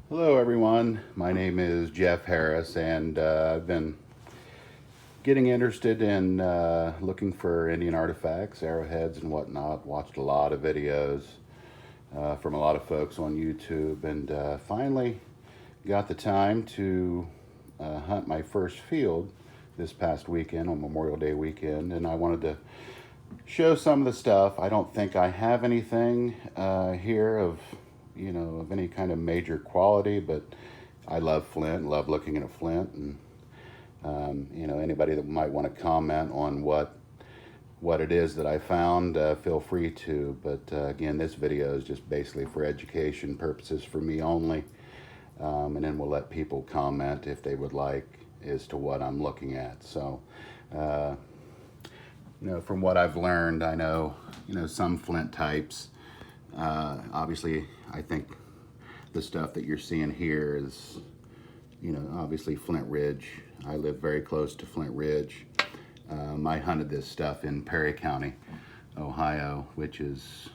Hello everyone, my name is Jeff Harris and I've been getting interested in looking for Indian artifacts, arrowheads and whatnot. Watched a lot of videos from a lot of folks on YouTube and finally got the time to hunt my first field this past weekend on Memorial Day weekend, and I wanted to show some of the stuff. I don't think I have anything here of of any kind of major quality, but I love flint, love looking at a flint, and anybody that might want to comment on what it is that I found, feel free to. But again, this video is just basically for education purposes for me only, and then we'll let people comment if they would like as to what I'm looking at. So from what I've learned, I know some flint types. Obviously, I think the stuff that you're seeing here is, obviously Flint Ridge. I live very close to Flint Ridge. I hunted this stuff in Perry County, Ohio, which is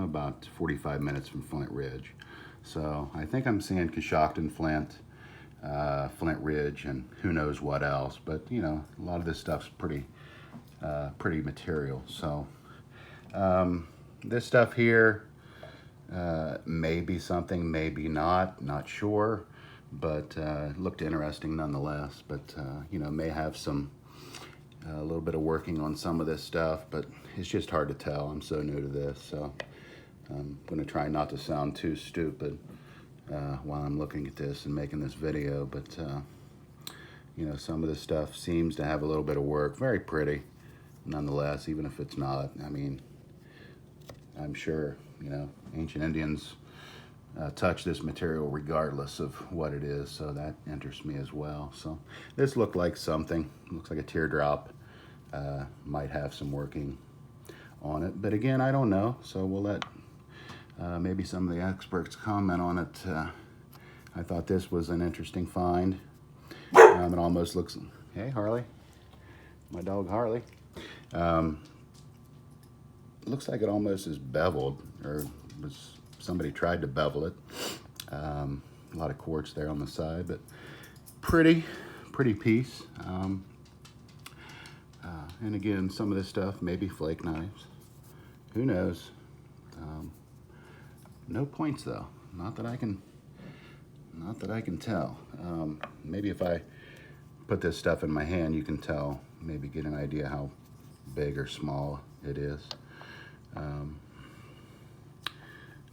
about 45 minutes from Flint Ridge. So I think I'm seeing Hunting-Flint, Flint Ridge, and who knows what else. But a lot of this stuff's pretty material. So this stuff here maybe something, maybe not sure, but looked interesting nonetheless. But may have some a little bit of working on some of this stuff, but it's just hard to tell. I'm so new to this, so I'm going to try not to sound too stupid while I'm looking at this and making this video. But some of this stuff seems to have a little bit of work. Very pretty nonetheless, even if it's not. I mean, I'm sure ancient Indians touch this material regardless of what it is, so that interests me as well. So this looked like something, looks like a teardrop, might have some working on it, but again, I don't know, so we'll let maybe some of the experts comment on it. I thought this was an interesting find. It almost looks, hey Harley, my dog Harley. Looks like it almost is beveled, or somebody tried to bevel it. A lot of quartz there on the side, but pretty piece. And again, some of this stuff maybe flake knives. Who knows? No points though. Not that I can tell. Maybe if I put this stuff in my hand, you can tell. Maybe get an idea how big or small it is.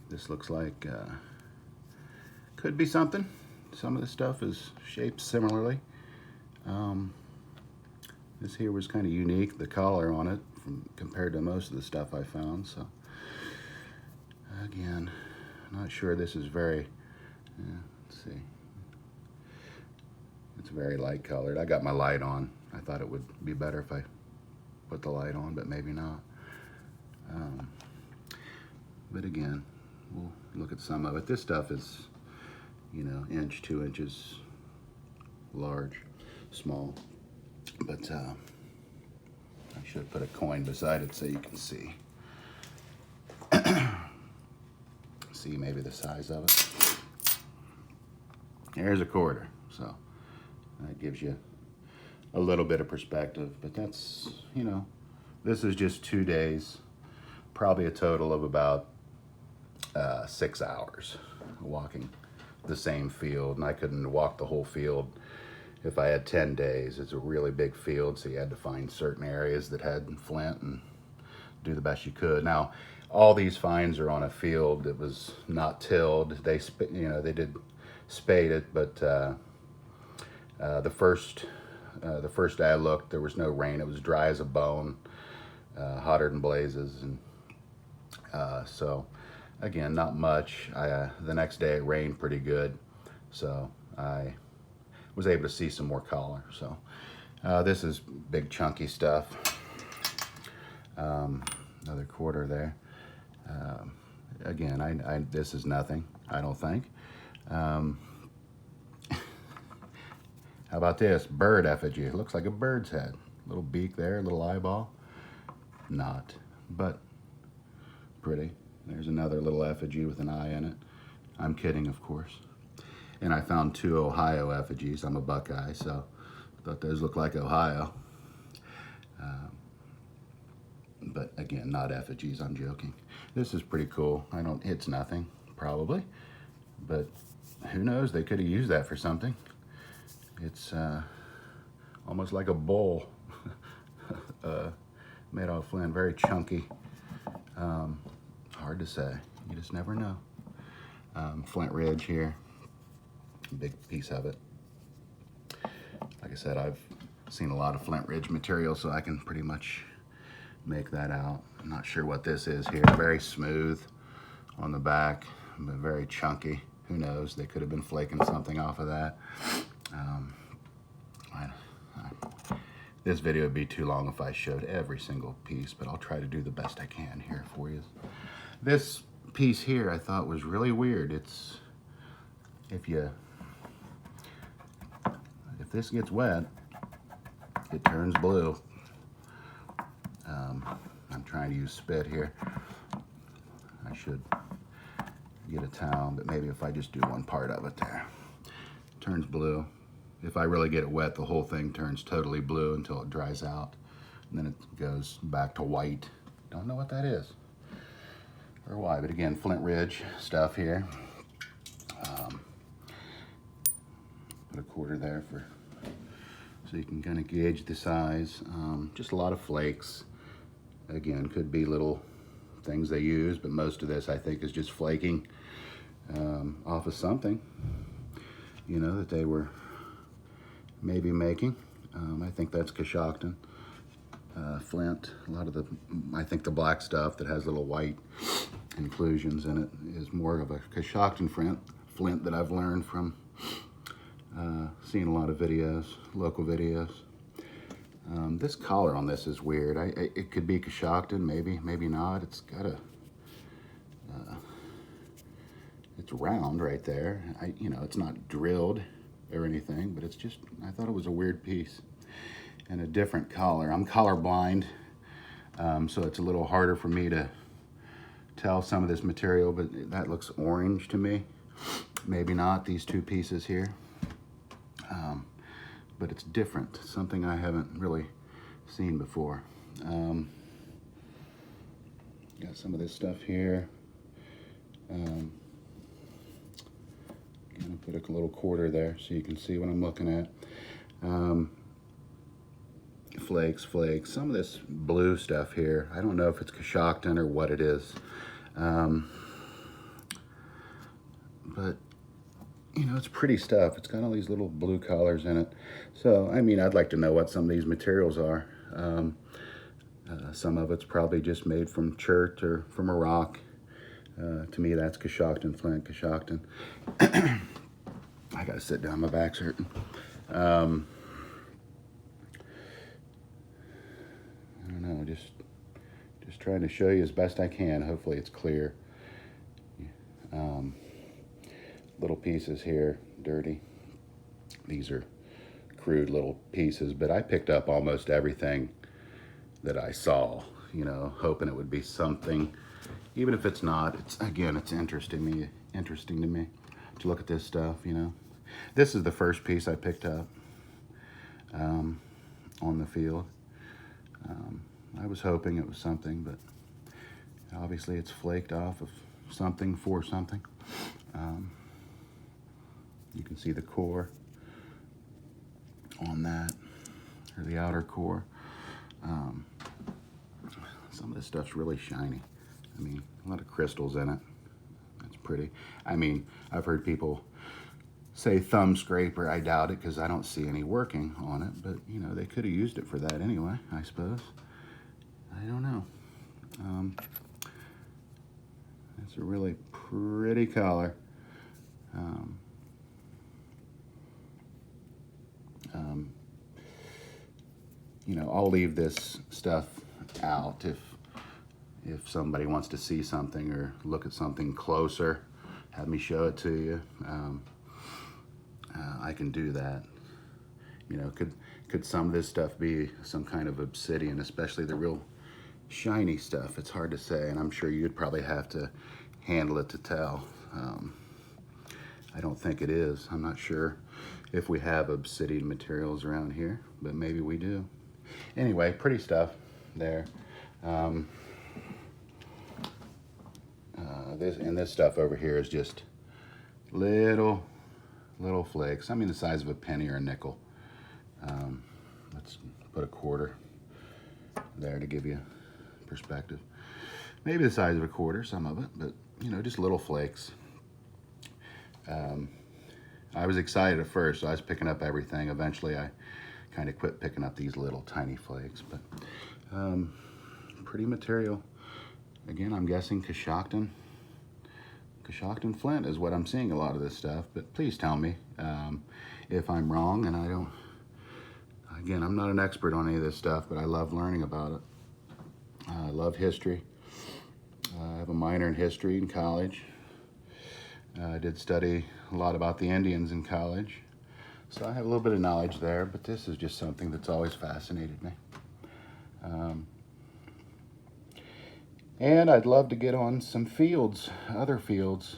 This looks like could be something. Some of the stuff is shaped similarly. This here was kind of unique, the collar on it, compared to most of the stuff I found. So again, not sure this is very, let's see. It's very light colored. I got my light on. I thought it would be better if I put the light on, but maybe not. But again, we'll look at some of it. This stuff is, inch, 2 inches large, small. But I should put a coin beside it so you can see. See maybe the size of it. There's a quarter, so that gives you a little bit of perspective. But that's, this is just 2 days, probably a total of about 6 hours walking the same field, and I couldn't walk the whole field if I had 10 days. It's a really big field, so you had to find certain areas that had flint and do the best you could. Now, all these finds are on a field that was not tilled. They did spade it, but the first day I looked, there was no rain. It was dry as a bone, hotter than blazes, and so again, not much. The next day it rained pretty good, so I was able to see some more color. So this is big chunky stuff. Another quarter there. Again, this is nothing, I don't think. How about this? Bird effigy. It looks like a bird's head. Little beak there, little eyeball. Not, but pretty. There's another little effigy with an eye in it. I'm kidding, of course. And I found 2 Ohio effigies. I'm a Buckeye, so I thought those looked like Ohio. But again, not effigies, I'm joking. This is pretty cool. It's nothing, probably, but who knows, they could have used that for something. It's almost like a bowl made out of flint, very chunky. Hard to say, you just never know. Flint ridge here, big piece of it. Like I said, I've seen a lot of flint ridge material, so I can pretty much make that out. I'm not sure what this is here. Very smooth on the back, but very chunky. Who knows? They could have been flaking something off of that. This video would be too long if I showed every single piece, but I'll try to do the best I can here for you. This piece here I thought was really weird. It's if this gets wet, it turns blue. I'm trying to use spit here. I should get a towel, but maybe if I just do one part of it there. It turns blue. If I really get it wet, the whole thing turns totally blue until it dries out. And then it goes back to white. Don't know what that is or why, but again, flint ridge stuff here. Put a quarter there so you can kind of gauge the size. Just a lot of flakes. Again, could be little things they use, but most of this I think is just flaking off of something, you know, that they were maybe making. I think that's Coshocton flint. A lot of I think the black stuff that has little white inclusions in it is more of a Coshocton flint that I've learned from seeing a lot of videos, local videos. This collar on this is weird. It could be Coshocton, maybe not. It's got a, it's round right there. You know, it's not drilled or anything, but it's just, I thought it was a weird piece and a different collar. I'm colorblind, so it's a little harder for me to tell some of this material, but that looks orange to me. Maybe not, these 2 pieces here. But it's different, something I haven't really seen before. Got some of this stuff here. Gonna put a little quarter there so you can see what I'm looking at. Flakes. Some of this blue stuff here, I don't know if it's Coshocton or what it is. But you know, it's pretty stuff. It's got all these little blue collars in it. So, I mean, I'd like to know what some of these materials are. Some of it's probably just made from chert or from a rock. To me, that's Coshocton flint, Coshocton. I gotta sit down, my back's hurting. I don't know, just trying to show you as best I can. Hopefully it's clear. Little pieces here, dirty. These are crude little pieces, but I picked up almost everything that I saw, you know, hoping it would be something. Even if it's not, it's interesting to me to look at this stuff, you know. This is the first piece I picked up on the field. I was hoping it was something, but obviously it's flaked off of something for something. You can see the core on that, or the outer core. Some of this stuff's really shiny. I mean, a lot of crystals in it. That's pretty. I mean, I've heard people say thumb scraper. I doubt it because I don't see any working on it, but you know, they could have used it for that anyway, I suppose. I don't know. It's a really pretty color. You know, I'll leave this stuff out if somebody wants to see something or look at something closer, have me show it to you. I can do that. You know, could some of this stuff be some kind of obsidian, especially the real shiny stuff? It's hard to say, and I'm sure you'd probably have to handle it to tell. I don't think it is. I'm not sure if we have obsidian materials around here, but maybe we do. Anyway, pretty stuff there. This stuff over here is just little flakes. I mean, the size of a penny or a nickel. Let's put a quarter there to give you perspective. Maybe the size of a quarter, some of it, but you know, just little flakes. I was excited at first, so I was picking up everything. Eventually, I kind of quit picking up these little tiny flakes, but pretty material. Again, I'm guessing Hunting-Flint is what I'm seeing a lot of this stuff, but please tell me if I'm wrong. And I don't, again, I'm not an expert on any of this stuff, but I love learning about it. I love history. I have a minor in history in college. I did study a lot about the Indians in college, so I have a little bit of knowledge there, but this is just something that's always fascinated me. And I'd love to get on some fields, other fields.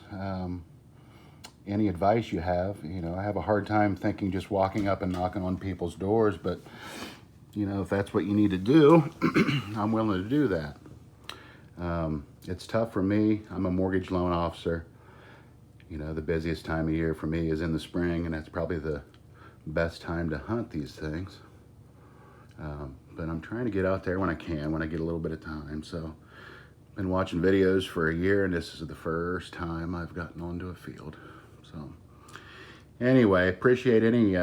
Any advice you have? You know, I have a hard time thinking just walking up and knocking on people's doors, but you know, if that's what you need to do, I'm willing to do that. It's tough for me. I'm a mortgage loan officer. You know, the busiest time of year for me is in the spring, and that's probably the best time to hunt these things. But I'm trying to get out there when I can, when I get a little bit of time. So been watching videos for a year, and this is the first time I've gotten onto a field. So anyway, appreciate any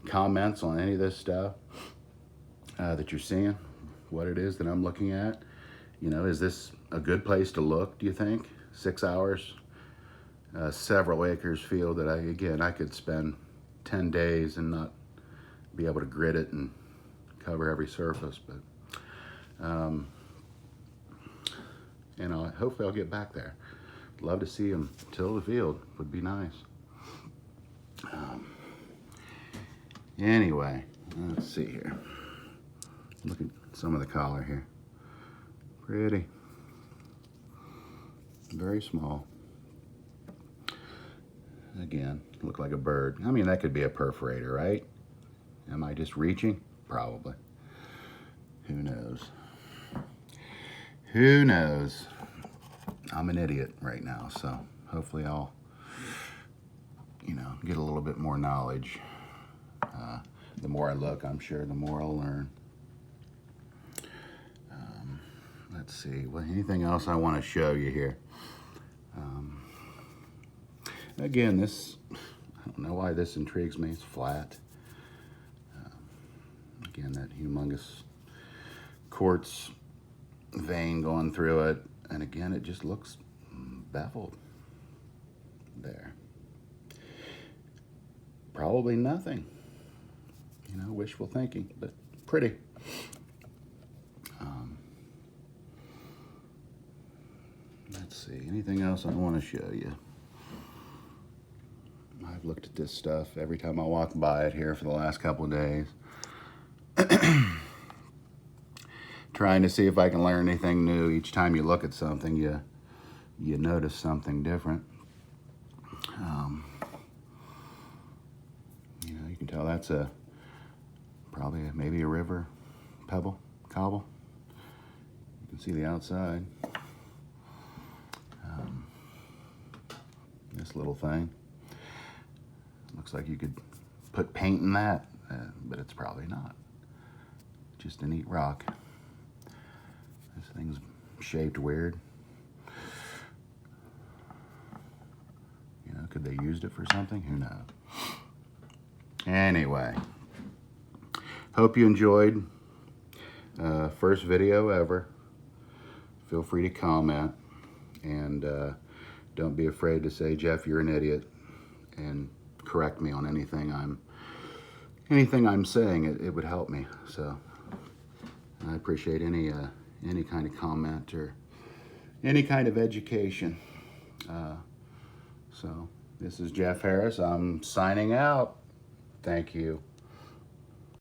comments on any of this stuff that you're seeing, what it is that I'm looking at. You know, is this a good place to look, do you think? 6 hours, several acres field that I could spend 10 days and not be able to grit it and cover every surface, but you know, hopefully I'll get back there. Love to see them till the field, would be nice. Anyway, let's see here. Look at some of the collar here. Pretty. Very small. Again, look like a bird. I mean, that could be a perforator, right? Am I just reaching? Probably. Who knows? Who knows? I'm an idiot right now, so hopefully I'll, you know, get a little bit more knowledge. The more I look, I'm sure the more I'll learn. Let's see, well, anything else I want to show you here? Again, this, I don't know why this intrigues me. It's flat. Again, that humongous quartz vein going through it. And again, it just looks beveled there. Probably nothing. You know, wishful thinking, but pretty. Let's see, anything else I want to show you? I've looked at this stuff every time I walk by it here for the last couple of days. Trying to see if I can learn anything new. Each time you look at something, you notice something different. You know, you can tell that's maybe a river cobble. You can see the outside. This little thing looks like you could put paint in that, but it's probably not. Just a neat rock. This thing's shaped weird. You know, could they used it for something? Who knows? Anyway, hope you enjoyed. First video ever. Feel free to comment, and don't be afraid to say, Jeff, you're an idiot, and correct me on anything I'm saying. It would help me. So I appreciate any kind of comment or any kind of education. So this is Jeff Harris. I'm signing out. Thank you.